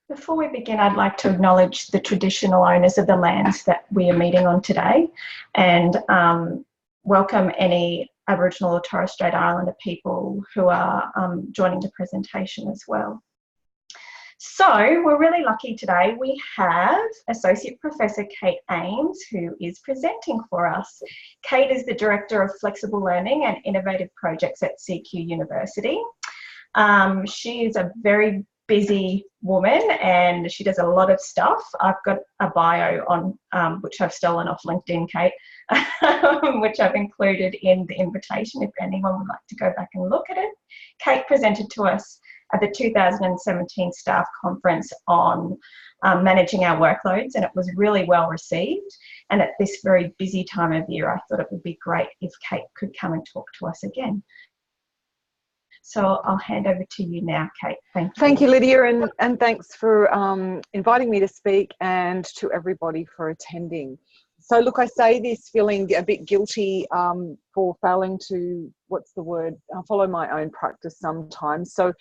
Before we begin, I'd like to acknowledge the traditional owners of the lands that we are meeting on today, and welcome any Aboriginal or Torres Strait Islander people who are joining the presentation as well. So we're really lucky today. We have Associate Professor Kate Ames, who is presenting for us. Kate is the Director of Flexible Learning and Innovative Projects at CQ University. She is a very busy woman and she does a lot of stuff. I've got a bio on which I've stolen off LinkedIn, Kate, which I've included in the invitation if anyone would like to go back and look at it. Kate presented to us at the 2017 staff conference on managing our workloads, and it was really well received. And at this very busy time of year, I thought it would be great if Kate could come and talk to us again. So I'll hand over to you now, Kate. Thank you. Thank you, Lydia, and thanks for inviting me to speak, and to everybody for attending. So look, I say this feeling a bit guilty for failing to, follow my own practice sometimes. So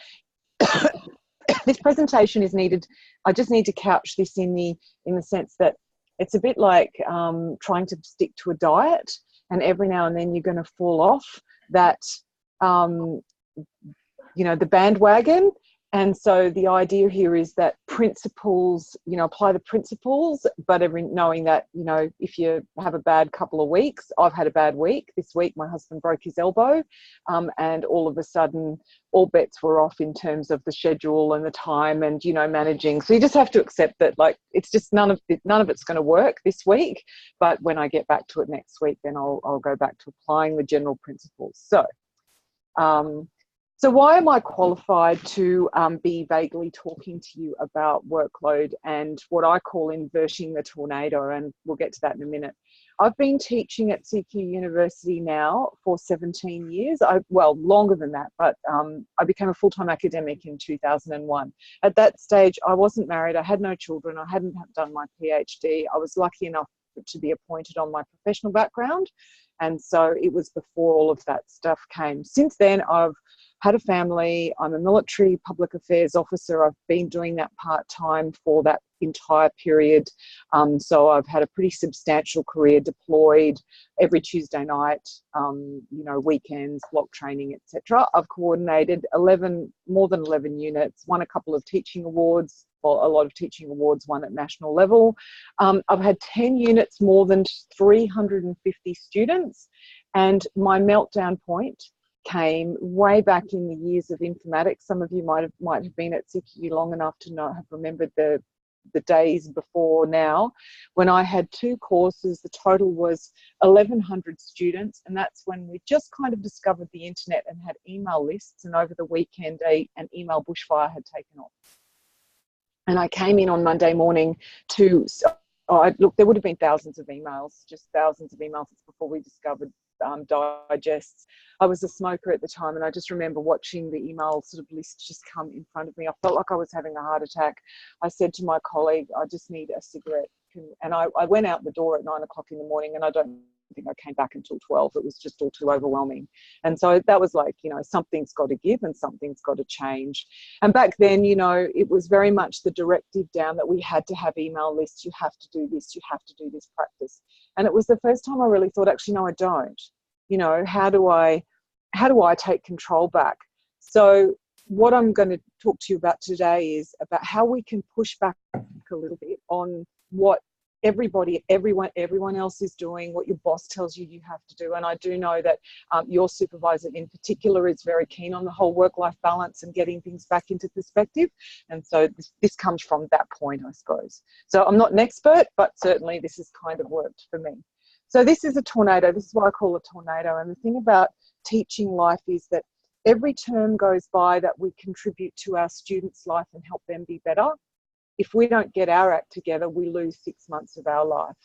this presentation is needed. I just need to couch this in the sense that it's a bit like trying to stick to a diet, and every now and then you're going to fall off that the bandwagon. And so the idea here is that principles, apply the principles, but knowing that, if you have a bad couple of weeks, I've had a bad week. This week, my husband broke his elbow, and all of a sudden, all bets were off in terms of the schedule and the time and, managing. So you just have to accept that, it's just none of it's going to work this week. But when I get back to it next week, then I'll go back to applying the general principles. So why am I qualified to be vaguely talking to you about workload and what I call inverting the tornado? And we'll get to that in a minute. I've been teaching at CQ University now for 17 years. Longer than that, but I became a full-time academic in 2001. At that stage, I wasn't married. I had no children. I hadn't done my PhD. I was lucky enough to be appointed on my professional background. And so it was before all of that stuff came. Since then, I've had a family. I'm a military public affairs officer. I've been doing that part-time for that entire period. So I've had a pretty substantial career, deployed every Tuesday night, weekends, block training, etc. I've coordinated more than 11 units, won a couple of teaching awards, a lot of teaching awards, won at national level. I've had 10 units, more than 350 students, and my meltdown point came way back in the years of informatics. Some of you might have been at CQ long enough to have remembered the days before now, when I had 2 courses. The total was 1,100 students, and that's when we just kind of discovered the internet and had email lists, and over the weekend an email bushfire had taken off. And I came in on Monday morning to, look, there would have been thousands of emails, just thousands of emails. It's before we discovered digests. I was a smoker at the time, and I just remember watching the email sort of list just come in front of me. I felt like I was having a heart attack. I said to my colleague, I just need a cigarette. And I went out the door at 9 o'clock in the morning, and I don't think I came back until 12. It was just all too overwhelming. And so that was like, something's got to give and something's got to change. And back then, it was very much the directive down that we had to have email lists. You have to do this, you have to do this practice. And it was the first time I really thought, actually, no, I don't. How do I take control back? So what I'm going to talk to you about today is about how we can push back a little bit on what everyone else is doing, what your boss tells you have to do. And I do know that your supervisor in particular is very keen on the whole work-life balance and getting things back into perspective. And so this comes from that point, I suppose. So I'm not an expert, but certainly this has kind of worked for me. So this is a tornado. This is what I call a tornado. And the thing about teaching life is that every term goes by that we contribute to our students' life and help them be better. If we don't get our act together, we lose 6 months of our life.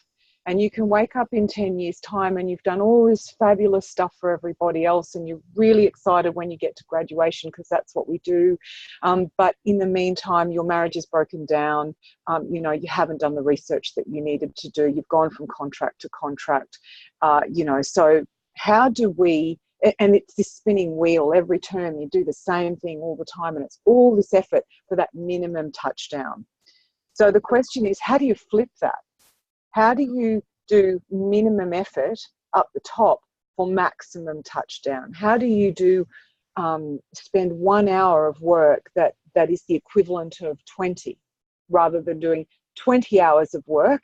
And you can wake up in 10 years' time and you've done all this fabulous stuff for everybody else, and you're really excited when you get to graduation, because that's what we do. But in the meantime, your marriage is broken down. You haven't done the research that you needed to do. You've gone from contract to contract. So how do we and it's this spinning wheel. Every term you do the same thing all the time, and it's all this effort for that minimum touchdown. So the question is, how do you flip that? How do you do minimum effort up the top for maximum touchdown? How do you do spend 1 hour of work that is the equivalent of 20, rather than doing 20 hours of work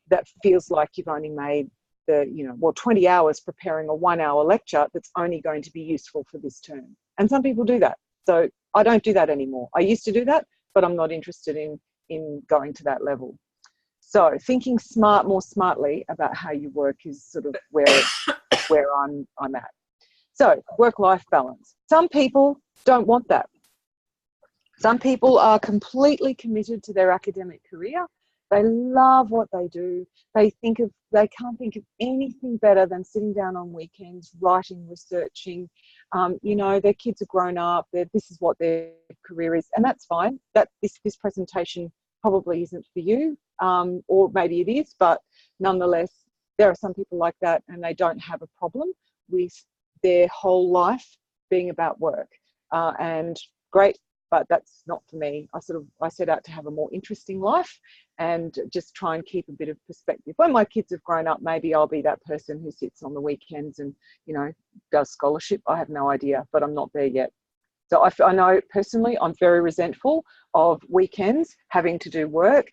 that feels like you've only made 20 hours preparing a 1 hour lecture that's only going to be useful for this term. And some people do that. So I don't do that anymore. I used to do that, but I'm not interested in going to that level. So thinking more smartly about how you work is sort of where I'm at. So work-life balance. Some people don't want that. Some people are completely committed to their academic career. They love what they do. They can't think of anything better than sitting down on weekends, writing, researching. Their kids are grown up. This is what their career is, and that's fine. That this presentation probably isn't for you, or maybe it is, but nonetheless, there are some people like that, and they don't have a problem with their whole life being about work. And great. But that's not for me. I set out to have a more interesting life and just try and keep a bit of perspective. When my kids have grown up, maybe I'll be that person who sits on the weekends and, does scholarship. I have no idea, but I'm not there yet. So I know personally I'm very resentful of weekends having to do work,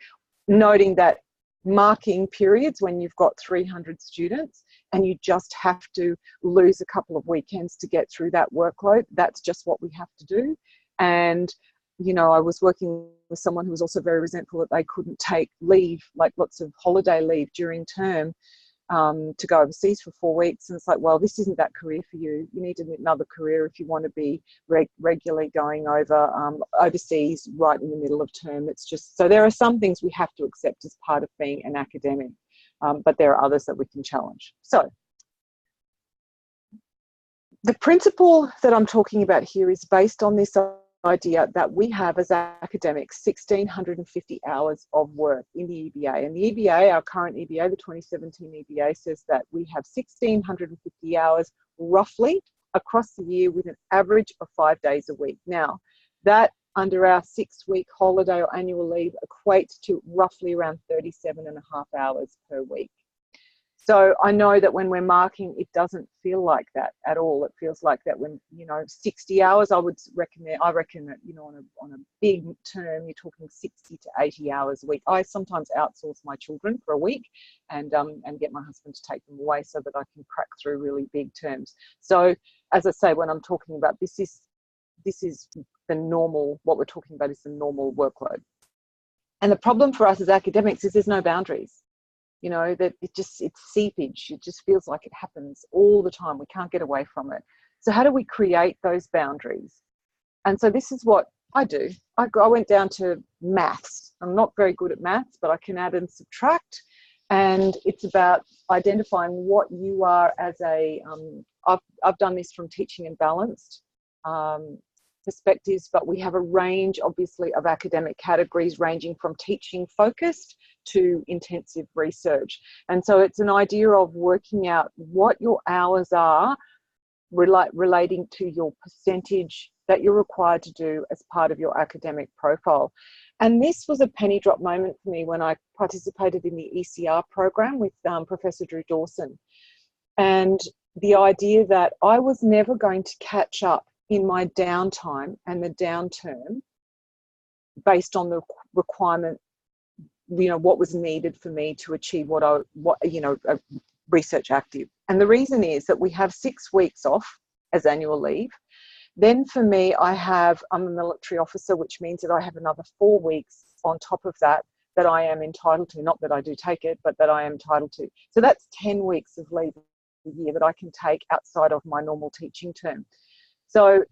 noting that marking periods when you've got 300 students and you just have to lose a couple of weekends to get through that workload. That's just what we have to do. And, I was working with someone who was also very resentful that they couldn't take leave, like lots of holiday leave during term, to go overseas for 4 weeks. And it's like, well, this isn't that career for you. You need another career if you want to be regularly going overseas right in the middle of term. It's just, so there are some things we have to accept as part of being an academic, but there are others that we can challenge. So the principle that I'm talking about here is based on this idea that we have as academics 1,650 hours of work in the EBA. And the EBA, our current EBA, the 2017 EBA, says that we have 1,650 hours roughly across the year with an average of 5 days a week. Now, that under our 6-week holiday or annual leave equates to roughly around 37.5 hours per week. So I know that when we're marking, it doesn't feel like that at all. It feels like that when, 60 hours, I reckon that, on a big term, you're talking 60 to 80 hours a week. I sometimes outsource my children for a week and get my husband to take them away so that I can crack through really big terms. So as I say, when I'm talking about this is the normal, what we're talking about is the normal workload. And the problem for us as academics is there's no boundaries. That it's seepage. It just feels like it happens all the time. We can't get away from it. So how do we create those boundaries? And so this is what I do. I went down to maths. I'm not very good at maths, but I can add and subtract. And it's about identifying what you are as I've done this from teaching and balanced perspectives, but we have a range, obviously, of academic categories ranging from teaching focused to intensive research. And so it's an idea of working out what your hours are relating to your percentage that you're required to do as part of your academic profile. And this was a penny drop moment for me when I participated in the ECR program with Professor Drew Dawson. And the idea that I was never going to catch up in my downtime and the downturn based on the requirement, what was needed for me to achieve a research active. And the reason is that we have 6 weeks off as annual leave. Then for me, I'm a military officer, which means that I have another 4 weeks on top of that I am entitled to. Not that I do take it, but that I am entitled to. So that's 10 weeks of leave a year that I can take outside of my normal teaching term. So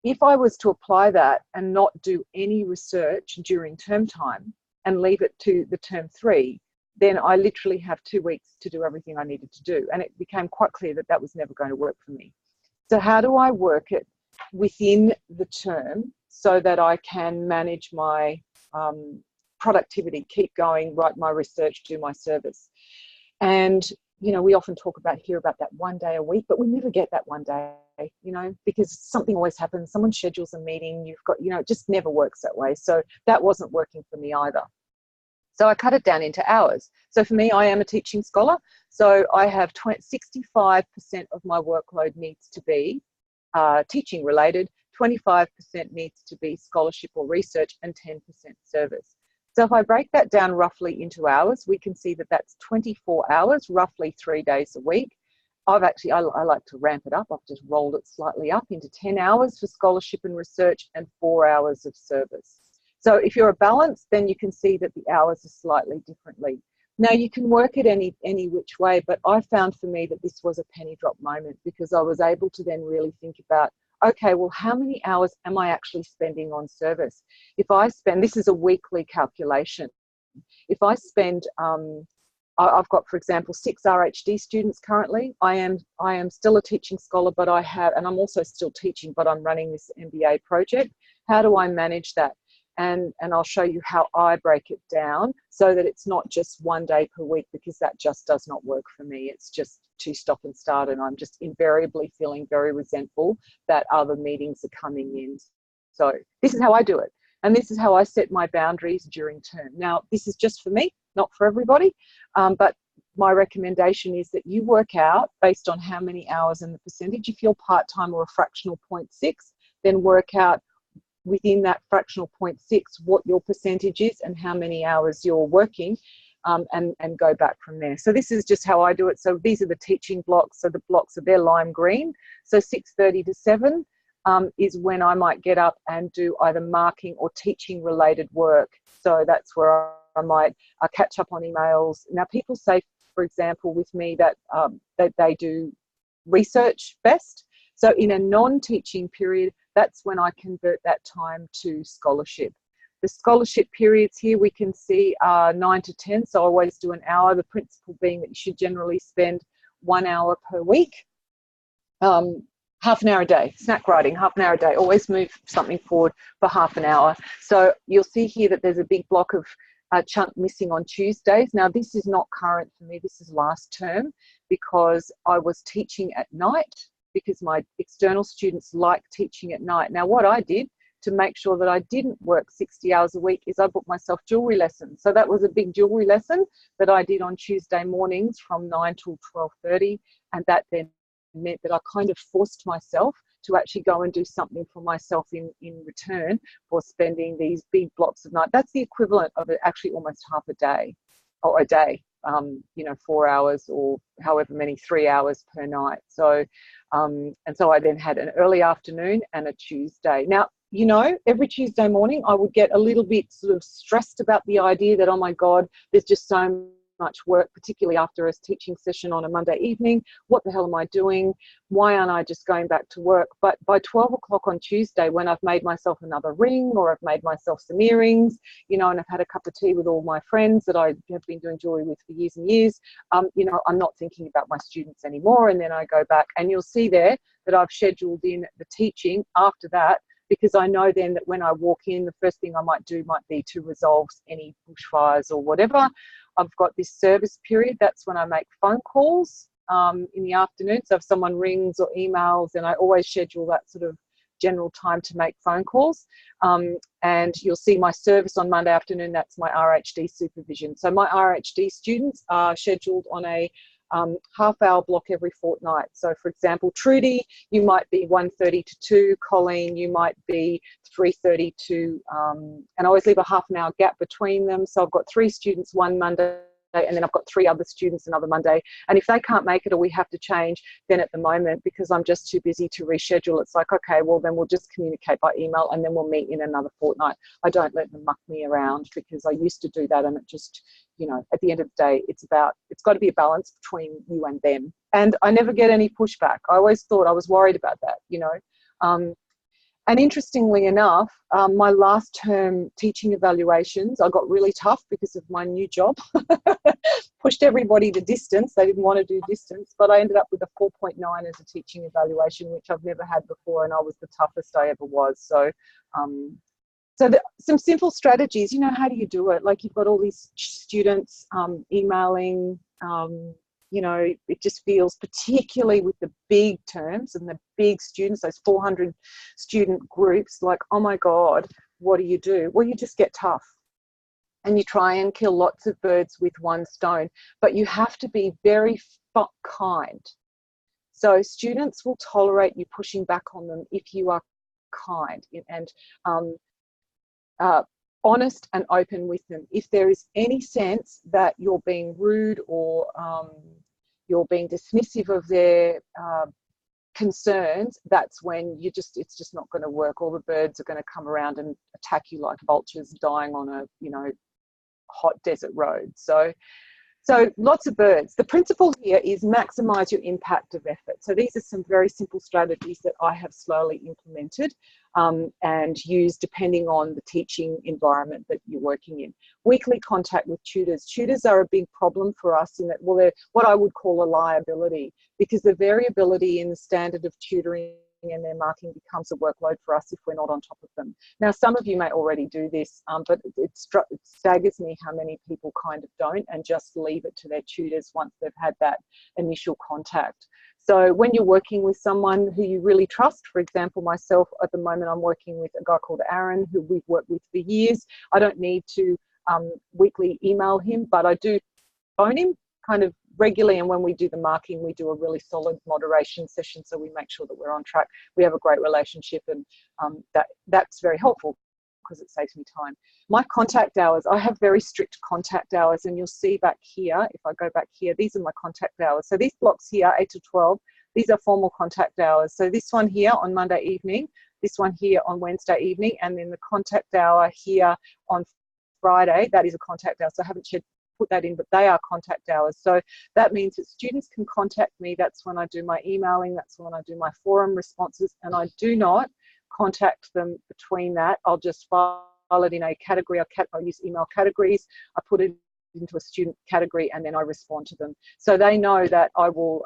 if I was to apply that and not do any research during term time and leave it to the term 3, then I literally have 2 weeks to do everything I needed to do. And it became quite clear that that was never going to work for me. So how do I work it within the term so that I can manage my productivity, keep going, write my research, do my service? And you know, we often hear about that one day a week, but we never get that one day, you know, because something always happens. Someone schedules a meeting, you've got, you know, it just never works that way. So that wasn't working for me either. So I cut it down into hours. So for me, I am a teaching scholar. So I have 65% of my workload needs to be teaching related, 25% needs to be scholarship or research, and 10% service. So if I break that down roughly into hours, we can see that that's 24 hours, roughly 3 days a week. I like to ramp it up. I've just rolled it slightly up into 10 hours for scholarship and research and 4 hours of service. So if you're a balance, then you can see that the hours are slightly differently. Now you can work it any which way, but I found for me that this was a penny drop moment, because I was able to then really think about, okay, well, how many hours am I actually spending on service? If I spend, this is a weekly calculation. If I spend, I've got, for example, 6 RHD students currently. I am still a teaching scholar, but and I'm also still teaching, but I'm running this MBA project. How do I manage that? And I'll show you how I break it down so that it's not just 1 day per week, because that just does not work for me. It's just to stop and start, and I'm just invariably feeling very resentful that other meetings are coming in. So this is how I do it. And this is how I set my boundaries during term. Now, this is just for me, not for everybody, but my recommendation is that you work out based on how many hours and the percentage. If you're part-time or a fractional 0.6, then work out within that fractional 0.6 what your percentage is and how many hours you're working, and go back from there. So this is just how I do it. So these are the teaching blocks. So the blocks are there lime green. So 6:30 to 7 is when I might get up and do either marking or teaching related work. So that's where I might catch up on emails. Now people say, for example, with me that they do research best. So in a non-teaching period, that's when I convert that time to scholarship. The scholarship periods here we can see are 9 to 10, so I always do an hour, the principle being that you should generally spend 1 hour per week. Half an hour a day, snack writing, half an hour a day, always move something forward for half an hour. So you'll see here that there's a big block of chunk missing on Tuesdays. Now this is not current for me, this is last term, because I was teaching at night, because my external students like teaching at night. Now what I did to make sure that I didn't work 60 hours a week is I booked myself jewellery lessons. So that was a big jewellery lesson that I did on Tuesday mornings from 9 till 12:30, and that then meant that I kind of forced myself to actually go and do something for myself in return for spending these big blocks of night. That's the equivalent of actually almost half a day, or a day. 4 hours or however many, 3 hours per night. So, and so I then had an early afternoon and a Tuesday. Now, you know, every Tuesday morning I would get a little bit sort of stressed about the idea that, oh my God, there's just so much work, particularly after a teaching session on a Monday evening. What the hell am I doing? Why aren't I just going back to work? But by 12 o'clock on Tuesday, when I've made myself another ring, or I've made myself some earrings, you know, and I've had a cup of tea with all my friends that I have been doing jewelry with for years and years, you know, I'm not thinking about my students anymore. And then I go back, and you'll see there that I've scheduled in the teaching after that, because I know then that when I walk in, the first thing I might do might be to resolve any bushfires or whatever. I've got this service period. That's when I make phone calls in the afternoon. So if someone rings or emails, then I always schedule that sort of general time to make phone calls. And you'll see my service on Monday afternoon, that's my RHD supervision. So my RHD students are scheduled on a half-hour block every fortnight. So for example, Trudy, you might be 1:30 to 2, Colleen, you might be 3:30 to, and I always leave a half an hour gap between them. So I've got 3 students one Monday, and then I've got 3 other students another Monday. And if they can't make it or we have to change, then at the moment, because I'm just too busy to reschedule, it's like, okay, well then we'll just communicate by email and then we'll meet in another fortnight. I don't let them muck me around, because I used to do that, and it just, you know, at the end of the day, it's got to be a balance between you and them. And I never get any pushback. I always thought, I was worried about that, you know. And interestingly enough, my last term teaching evaluations, I got really tough because of my new job. Pushed everybody to distance. They didn't want to do distance, but I ended up with a 4.9 as a teaching evaluation, which I've never had before, and I was the toughest I ever was. So, some simple strategies, you know, how do you do it? Like, you've got all these students emailing, you know, it just feels, particularly with the big terms and the big students, those 400 student groups, like, oh my God, what do you do? Well, you just get tough and you try and kill lots of birds with one stone, but you have to be very kind. So students will tolerate you pushing back on them if you are kind and honest and open with them. If there is any sense that you're being rude or you're being dismissive of their concerns, that's when it's just not going to work. All the birds are going to come around and attack you like vultures dying on a, you know, hot desert road. So lots of birds. The principle here is maximize your impact of effort. So these are some very simple strategies that I have slowly implemented and used depending on the teaching environment that you're working in. Weekly contact with tutors. Tutors are a big problem for us in that, well, they're what I would call a liability, because the variability in the standard of tutoring and their marking becomes a workload for us if we're not on top of them. Now, some of you may already do this, but it staggers me how many people kind of don't and just leave it to their tutors once they've had that initial contact. So when you're working with someone who you really trust, for example, myself at the moment, I'm working with a guy called Aaron, who we've worked with for years. I don't need to weekly email him, but I do phone him kind of regularly, and when we do the marking, we do a really solid moderation session, so we make sure that we're on track. We have a great relationship, and that's very helpful because it saves me time. My contact hours, I have very strict contact hours, and you'll see back here, if I go back here, these are my contact hours. So these blocks here, 8 to 12, these are formal contact hours. So this one here on Monday evening, this one here on Wednesday evening, and then the contact hour here on Friday, that is a contact hour. So I haven't put that in, but they are contact hours. So that means that students can contact me. That's when I do my emailing, that's when I do my forum responses, and I do not contact them between that. I'll just file it in a category. I use email categories. I put it into a student category, and then I respond to them. So they know that I will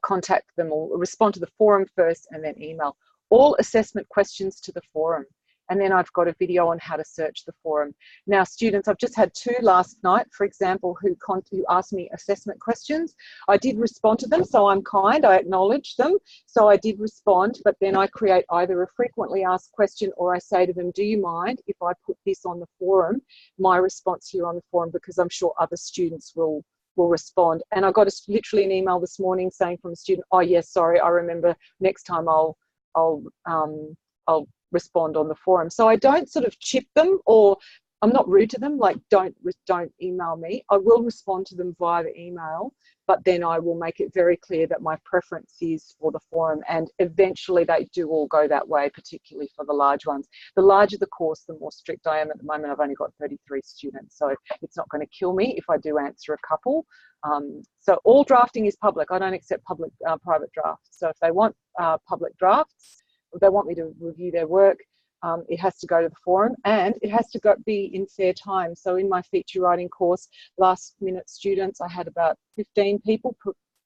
contact them or respond to the forum first and then email. All assessment questions to the forum. And then I've got a video on how to search the forum. Now, students, I've just had 2 last night, for example, who asked me assessment questions. I did respond to them, so I'm kind, I acknowledge them. So I did respond, but then I create either a frequently asked question, or I say to them, do you mind if I put this on the forum, my response here on the forum, because I'm sure other students will respond. And I got literally an email this morning saying from a student, oh yes, sorry, I remember, next time I'll respond on the forum. So I don't sort of chip them, or I'm not rude to them, like don't email me. I will respond to them via the email, but then I will make it very clear that my preference is for the forum, and eventually they do all go that way, particularly for the large ones. The larger the course, the more strict I am. At the moment, I've only got 33 students, so it's not going to kill me if I do answer a couple. So all drafting is public. I don't accept public private drafts. So if they want public drafts, if they want me to review their work, it has to go to the forum, and it has to be in fair time. So in my feature writing course, last minute students, I had about 15 people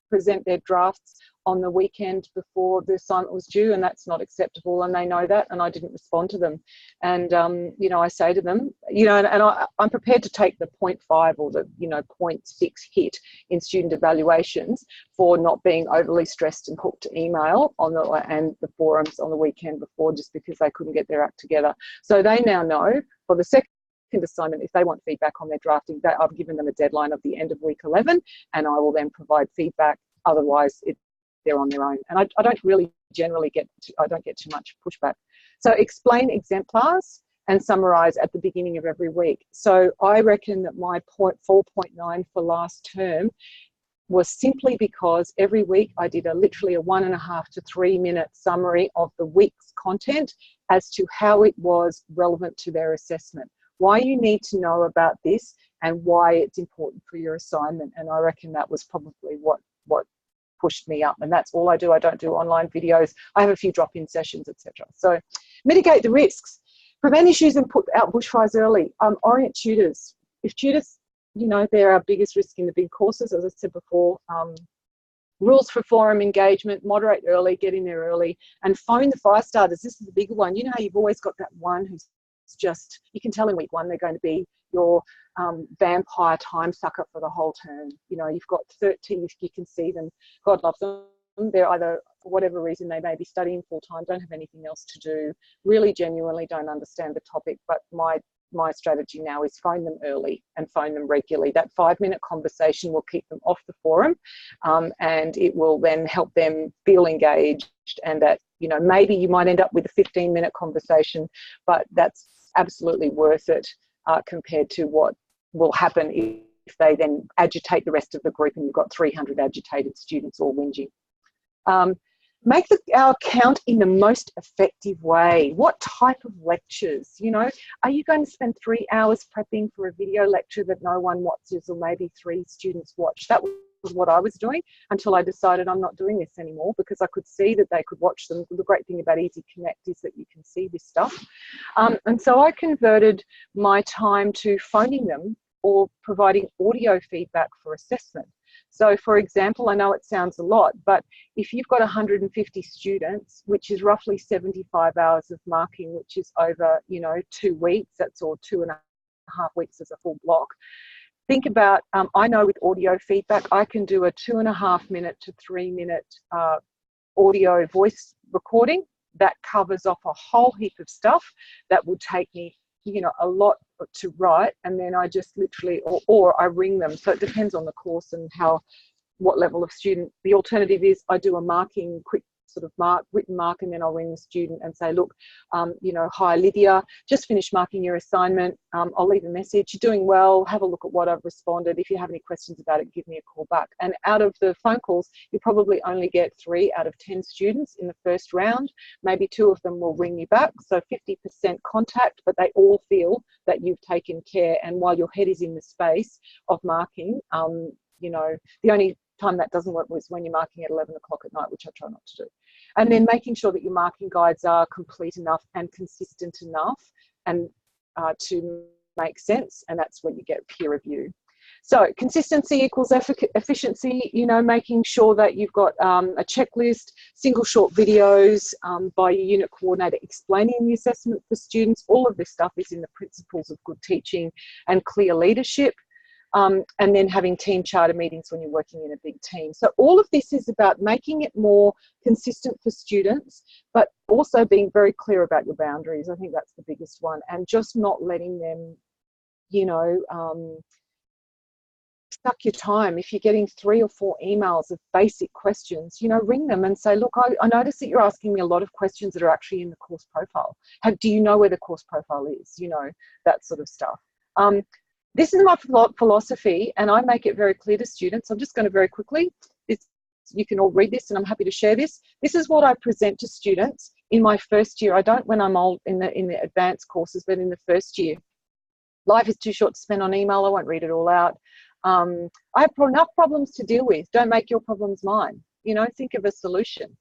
present their drafts on the weekend before the assignment was due, and that's not acceptable, and they know that, and I didn't respond to them. And you know, I say to them, you know, and I'm prepared to take the 0.5 or the 0.6 hit in student evaluations for not being overly stressed and hooked to email and the forums on the weekend before, just because they couldn't get their act together. So they now know for the second assignment, if they want feedback on their drafting, that I've given them a deadline of the end of week 11, and I will then provide feedback. Otherwise, they're on their own. And I don't really generally I don't get too much pushback. So explain exemplars and summarize at the beginning of every week. So I reckon that my 4.9 for last term was simply because every week I did literally a 1.5 to 3 minute summary of the week's content as to how it was relevant to their assessment, why you need to know about this, and why it's important for your assignment. And I reckon that was probably what pushed me up, and that's all I do. I don't do online videos. I have a few drop-in sessions, etc. So mitigate the risks, prevent issues, and put out bushfires early. Orient tutors. If tutors, they're our biggest risk in the big courses, as I said before. Rules for forum engagement: moderate early, get in there early, and phone the fire starters. This is the bigger one. You know how you've always got that one who's it's just, you can tell in week 1 they're going to be your vampire time sucker for the whole term. You know, you've got 13, if you can see them, God loves them. They're either, for whatever reason, they may be studying full time, don't have anything else to do, really genuinely don't understand the topic. But my strategy now is phone them early and phone them regularly. That 5-minute conversation will keep them off the forum, and it will then help them feel engaged, and that, you know, maybe you might end up with a 15-minute conversation, but that's absolutely worth it compared to what will happen if they then agitate the rest of the group and you've got 300 agitated students all whinging. Make the hour count in the most effective way. What type of lectures? You know, are you going to spend 3 hours prepping for a video lecture that no one watches, or maybe 3 students watch? That was what I was doing until I decided I'm not doing this anymore, because I could see that they could watch them. The great thing about Easy Connect is that you can see this stuff. And so I converted my time to phoning them or providing audio feedback for assessment. So, for example, I know it sounds a lot, but if you've got 150 students, which is roughly 75 hours of marking, which is over, you know, 2 weeks, that's all 2.5 weeks as a full block. Think about, I know with audio feedback, I can do a 2.5 minute to 3 minute audio voice recording that covers off a whole heap of stuff that would take me, you know, a lot to write, and then I just literally, or I ring them. So it depends on the course and what level of student. The alternative is I do a marking, quick sort of written mark, and then I'll ring the student and say, look, you know, hi Lydia, just finished marking your assignment. I'll leave a message. You're doing well. Have a look at what I've responded. If you have any questions about it, give me a call back. And out of the phone calls, you probably only get 3 out of 10 students in the first round. Maybe 2 of them will ring you back. So 50% contact, but they all feel that you've taken care. And while your head is in the space of marking, you know, the only time that doesn't work was when you're marking at 11 o'clock at night, which I try not to do. And then making sure that your marking guides are complete enough and consistent enough and to make sense, and that's when you get peer review. So consistency equals efficiency, you know, making sure that you've got a checklist, single short videos by your unit coordinator explaining the assessment for students. All of this stuff is in the principles of good teaching and clear leadership. And then having team charter meetings when you're working in a big team. So all of this is about making it more consistent for students, but also being very clear about your boundaries. I think that's the biggest one, and just not letting them, you know, suck your time. If you're getting 3 or 4 emails of basic questions, you know, ring them and say, look, I notice that you're asking me a lot of questions that are actually in the course profile. Do you know where the course profile is? You know, that sort of stuff. This is my philosophy, and I make it very clear to students. I'm just going to very quickly, you can all read this, and I'm happy to share this. This is what I present to students in my first year. I don't when I'm old in the advanced courses, but in the first year. Life is too short to spend on email. I won't read it all out. I have enough problems to deal with. Don't make your problems mine. You know, think of a solution.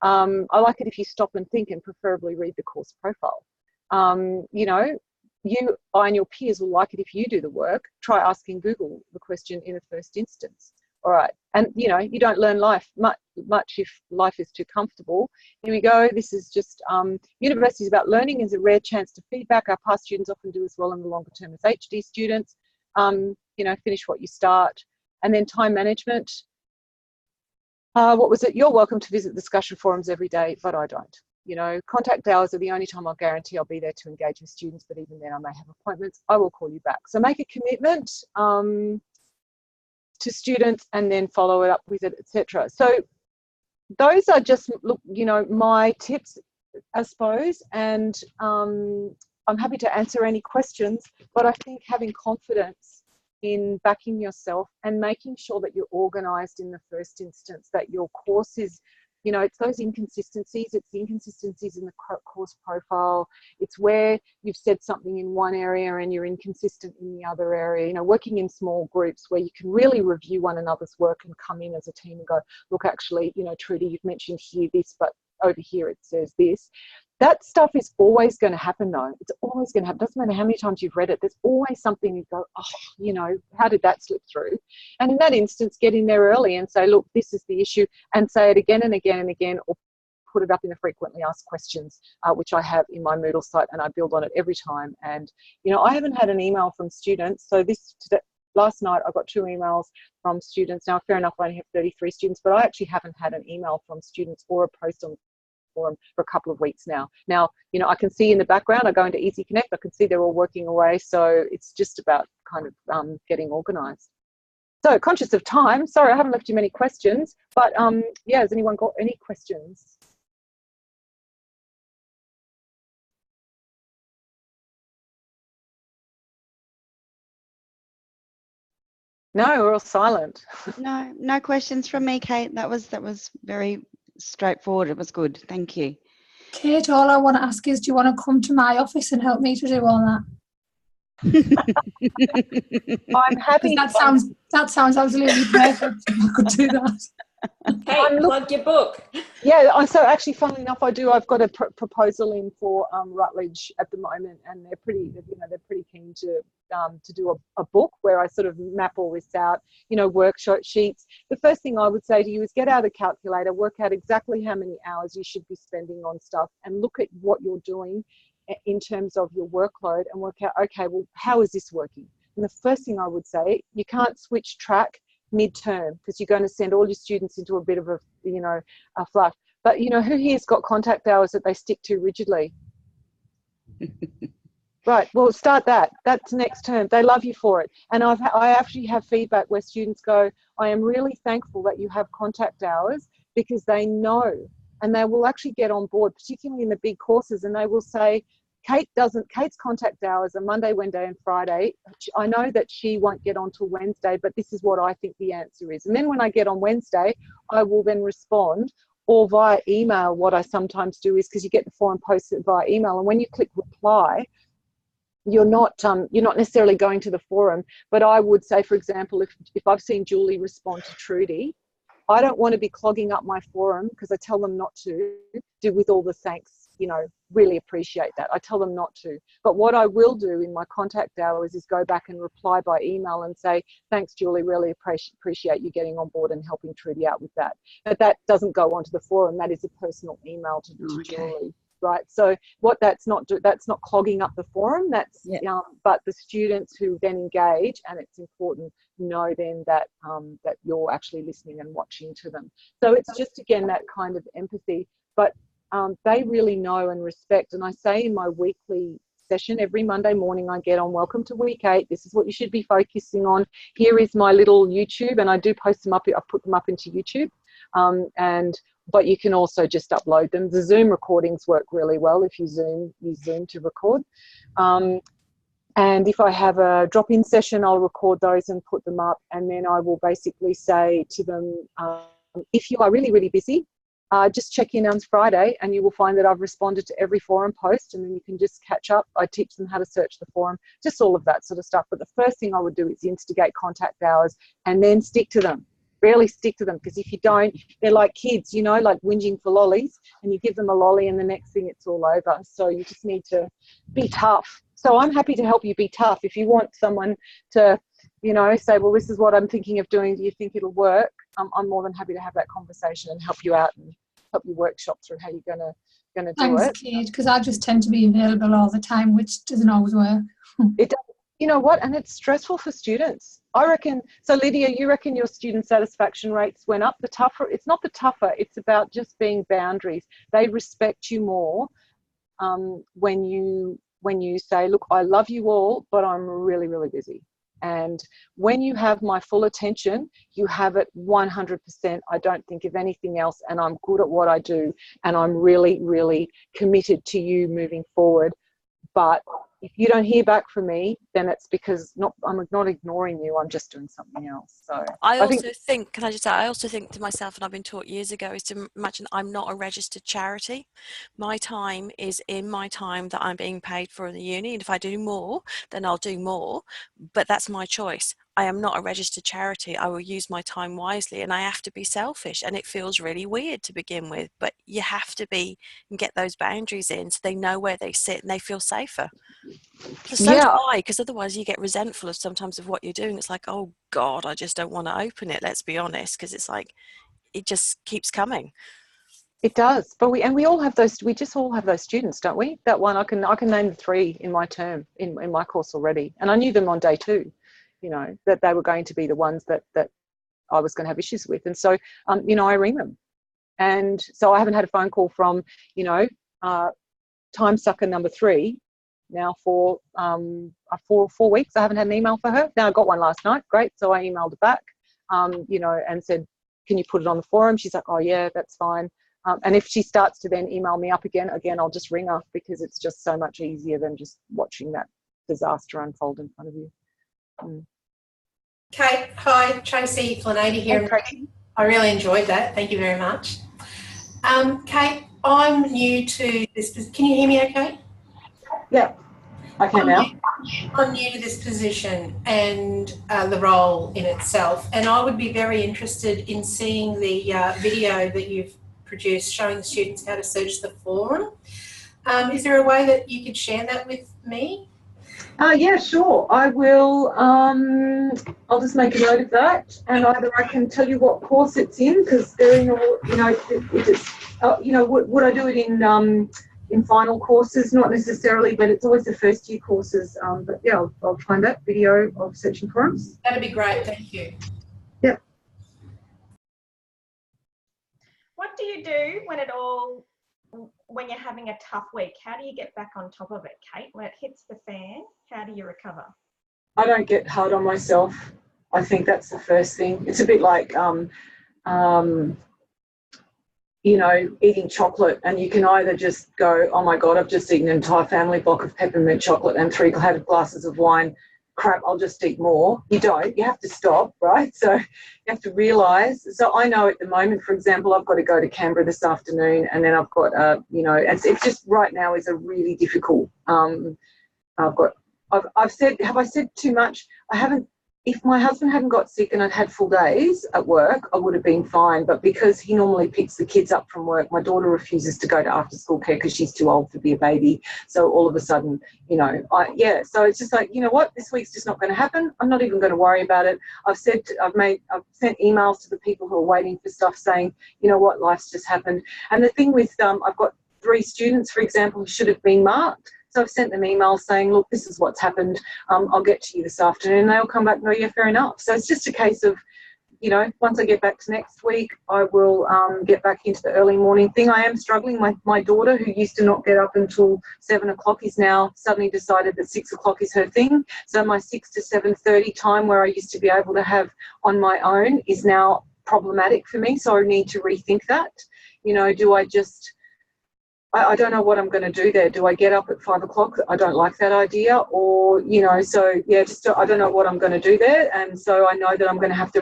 I like it if you stop and think, and preferably read the course profile. You know, I and your peers will like it if you do the work. Try asking Google the question in the first instance. All right. And, you know, you don't learn life much if life is too comfortable. Here we go. This is just university is about learning is a rare chance to feedback. Our past students often do as well in the longer term as HD students. You know, finish what you start. And then time management. What was it? You're welcome to visit discussion forums every day, but I don't. You know, contact hours are the only time I'll guarantee I'll be there to engage with students, but even then I may have appointments. I will call you back. So make a commitment to students and then follow it up with it, etc. So those are just, look, you know, my tips, I suppose, and I'm happy to answer any questions, but I think having confidence in backing yourself and making sure that you're organised in the first instance, that your course is, you know, it's those inconsistencies. It's the inconsistencies in the course profile. It's where you've said something in one area and you're inconsistent in the other area. You know, working in small groups where you can really review one another's work and come in as a team and go, look, actually, you know, Trudy, you've mentioned here this, but over here it says this. That stuff is always going to happen, though. It's always going to happen. Doesn't matter how many times you've read it. There's always something you go, oh, you know, how did that slip through? And in that instance, get in there early and say, look, this is the issue, and say it again and again and again, or put it up in the frequently asked questions, which I have in my Moodle site, and I build on it every time. And, you know, I haven't had an email from students. So last night I got 2 emails from students. Now, fair enough, I only have 33 students, but I actually haven't had an email from students or a post on the forum for a couple of weeks now. Now, you know, I can see in the background, I go into Easy Connect, I can see they're all working away. So it's just about kind of getting organised. So conscious of time, sorry, I haven't left you many questions, but yeah, has anyone got any questions? No, we're all silent. No questions from me, Kate. That was very straightforward. It was good. Thank you. Kate, all I want to ask is, do you want to come to my office and help me to do all that? I'm happy. That sounds absolutely perfect if I could do that. Kate, plug your book. Yeah, so actually, funnily enough, I've got a proposal in for Rutledge at the moment, and they're pretty keen to do a book where I sort of map all this out, you know, workshop sheets. The first thing I would say to you is get out a calculator, work out exactly how many hours you should be spending on stuff, and look at what you're doing in terms of your workload, and work out, okay, well, how is this working? And the first thing I would say, you can't switch track midterm, because you're going to send all your students into a bit of a, you know, a fluff. But, you know, who here's got contact hours that they stick to rigidly? Right, well, start that. That's next term. They love you for it. And I actually have feedback where students go, I am really thankful that you have contact hours, because they know, and they will actually get on board, particularly in the big courses, and they will say, Kate's contact hours are Monday, Wednesday and Friday. I know that she won't get on till Wednesday, but this is what I think the answer is. And then when I get on Wednesday, I will then respond, or via email. What I sometimes do is, because you get the forum posted via email, and when you click reply, you're not necessarily going to the forum. But I would say, for example, if I've seen Julie respond to Trudy, I don't want to be clogging up my forum, because I tell them not to do with all the thanks, you know, really appreciate that. I tell them not to. But what I will do in my contact hours is go back and reply by email and say, thanks, Julie, really appreciate you getting on board and helping Trudy out with that. But that doesn't go onto the forum. That is a personal email to Julie. Right, so that's not clogging up the forum. That's but the students who then engage, and it's important, know then that that you're actually listening and watching to them. So it's just, again, that kind of empathy. But they really know and respect. And I say in my weekly session every Monday morning, I get on, welcome to week 8. This is what you should be focusing on. Here is my little YouTube, and I do post them up. I put them up into YouTube, but you can also just upload them. The Zoom recordings work really well if you use Zoom to record. And if I have a drop-in session, I'll record those and put them up. And then I will basically say to them, if you are really, really busy, just check in on Friday, and you will find that I've responded to every forum post, and then you can just catch up. I teach them how to search the forum, just all of that sort of stuff. But the first thing I would do is instigate contact hours, and then stick to them. Really stick to them, because if you don't, they're like kids, you know, like whinging for lollies, and you give them a lolly and the next thing it's all over. So you just need to be tough. So I'm happy to help you be tough. If you want someone to, you know, say, well, this is what I'm thinking of doing, do you think it'll work? I'm more than happy to have that conversation and help you out and help you workshop through how you're gonna do Thanks, it. Kate, because I just tend to be available all the time, which doesn't always work. It does. You know what? And it's stressful for students. I reckon, so Lydia, you reckon your student satisfaction rates went up? The tougher, it's not the tougher, it's about just being boundaries. They respect you more when you say, look, I love you all, but I'm really, really busy. And when you have my full attention, you have it 100%. I don't think of anything else, and I'm good at what I do, and I'm really, really committed to you moving forward. But if you don't hear back from me, then it's because I'm not ignoring you. I'm just doing something else. So I also think, can I just say, I also think to myself, and I've been taught years ago, is to imagine I'm not a registered charity. My time is in my time that I'm being paid for in the uni. And if I do more, then I'll do more. But that's my choice. I am not a registered charity. I will use my time wisely, and I have to be selfish. And it feels really weird to begin with, but you have to be and get those boundaries in so they know where they sit and they feel safer. So do I, because otherwise you get resentful of sometimes of what you're doing. It's like, oh God, I just don't want to open it. Let's be honest, because it's like, it just keeps coming. It does, but we all have those. We just all have those students, don't we? That one I can name the 3 in my term in my course already, and I knew them on day 2. You know that they were going to be the ones that I was going to have issues with, and so you know, I ring them, and so I haven't had a phone call from, you know, time sucker number 3 now for 4 weeks. I haven't had an email for her. Now I got one last night. Great, so I emailed her back, you know, and said, can you put it on the forum? She's like, oh yeah, that's fine. And if she starts to then email me up again, I'll just ring her, because it's just so much easier than just watching that disaster unfold in front of you. Kate, hi, Tracy Flanady here. Hey, Tracy. I really enjoyed that. Thank you very much. Kate, I'm new to this. Can you hear me okay? Yeah, I can now. I'm new to this position and the role in itself, and I would be very interested in seeing the video that you've produced showing the students how to search the forum. Is there a way that you could share that with me? Yeah, sure. I will. I'll just make a note of that, and either I can tell you what course it's in, because they're in all. You know, if it's. You know, would I do it in final courses? Not necessarily, but it's always the first year courses. But yeah, I'll find that video of searching forums. That'd be great. Thank you. Yep. What do you do when you're having a tough week? How do you get back on top of it, Kate? When it hits the fan, how do you recover? I don't get hard on myself. I think that's the first thing. It's a bit like, you know, eating chocolate, and you can either just go, oh my God, I've just eaten an entire family block of peppermint chocolate and 3 glasses of wine. Crap, I'll just eat more. You don't. You have to stop, right? So you have to realise. So I know at the moment, for example, I've got to go to Canberra this afternoon, and then I've got, you know, it's just right now is a really difficult. I've said, have I said too much? I haven't. If my husband hadn't got sick and I'd had full days at work, I would have been fine. But because he normally picks the kids up from work, my daughter refuses to go to after school care because she's too old to be a baby. So all of a sudden, you know, so it's just like, you know what, this week's just not going to happen. I'm not even going to worry about it. I've sent emails to the people who are waiting for stuff saying, you know what, life's just happened. And the thing with, I've got 3 students, for example, who should have been marked. So I've sent them emails saying, look, this is what's happened. I'll get to you this afternoon. And they'll come back and go, yeah, fair enough. So it's just a case of, you know, once I get back to next week, I will get back into the early morning thing. I am struggling. My daughter, who used to not get up until 7 o'clock, is now suddenly decided that 6 o'clock is her thing. So my 6 to 7:30 time, where I used to be able to have on my own, is now problematic for me. So I need to rethink that. You know, do I just... I don't know what I'm going to do there. Do I get up at 5 o'clock? I don't like that idea. Or, you know, so yeah, I don't know what I'm going to do there. And so I know that I'm going to have to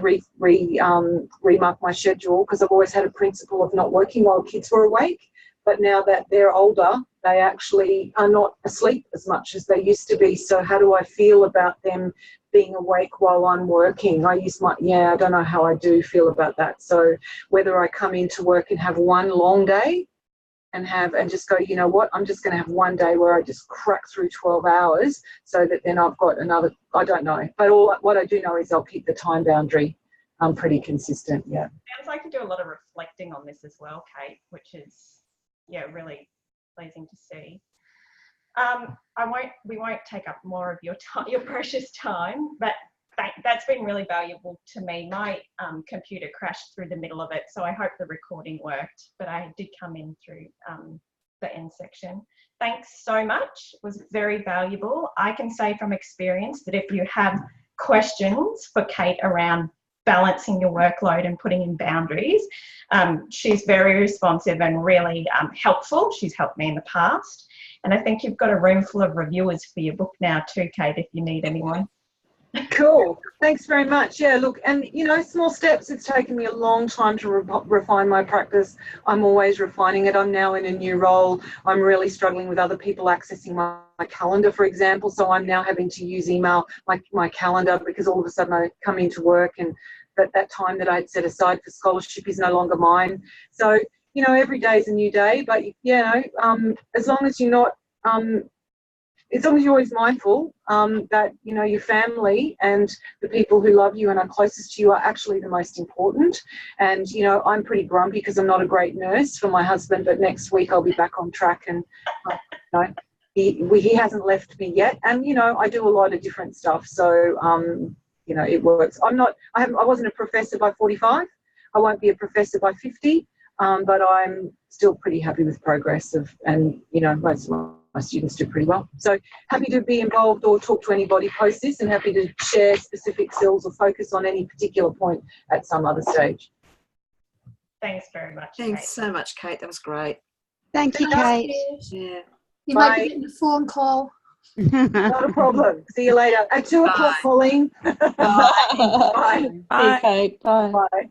remark my schedule, because I've always had a principle of not working while kids were awake. But now that they're older, they actually are not asleep as much as they used to be. So how do I feel about them being awake while I'm working? I don't know how I do feel about that. So whether I come into work and have one long day and just go, you know what, I'm just going to have one day where I just crack through 12 hours, so that then I've got another, I don't know. But what I do know is I'll keep the time boundary pretty consistent, yeah. Sounds like you do a lot of reflecting on this as well, Kate, which is, yeah, really pleasing to see. We won't take up more of your time, your precious time, but that's been really valuable to me. My computer crashed through the middle of it, so I hope the recording worked, but I did come in through the end section. Thanks so much. It was very valuable. I can say from experience that if you have questions for Kate around balancing your workload and putting in boundaries, she's very responsive and really helpful. She's helped me in the past. And I think you've got a room full of reviewers for your book now too, Kate, if you need anyone. Cool. Thanks very much. Yeah, look, and, you know, small steps. It's taken me a long time to refine my practice. I'm always refining it. I'm now in a new role. I'm really struggling with other people accessing my calendar, for example. So I'm now having to use email, my calendar, because all of a sudden I come into work and that time that I'd set aside for scholarship is no longer mine. So, you know, every day is a new day. But, you know, as long as you're not as long as you're always mindful that, you know, your family and the people who love you and are closest to you are actually the most important. And, you know, I'm pretty grumpy because I'm not a great nurse for my husband, but next week I'll be back on track, and, you know, he hasn't left me yet. And, you know, I do a lot of different stuff. So, you know, it works. I wasn't a professor by 45. I won't be a professor by 50. But I'm still pretty happy with progress and, you know, most of my students do pretty well. So happy to be involved or talk to anybody post this, and happy to share specific skills or focus on any particular point at some other stage. Thanks very much. Thanks Kate. so much, Kate. That was great. Thank you, Kate. Yeah. You might Bye. be getting a phone call. Not a problem. See you later. At 2 o'clock, Pauline. Bye. Bye. Bye. Kate. Bye. Bye.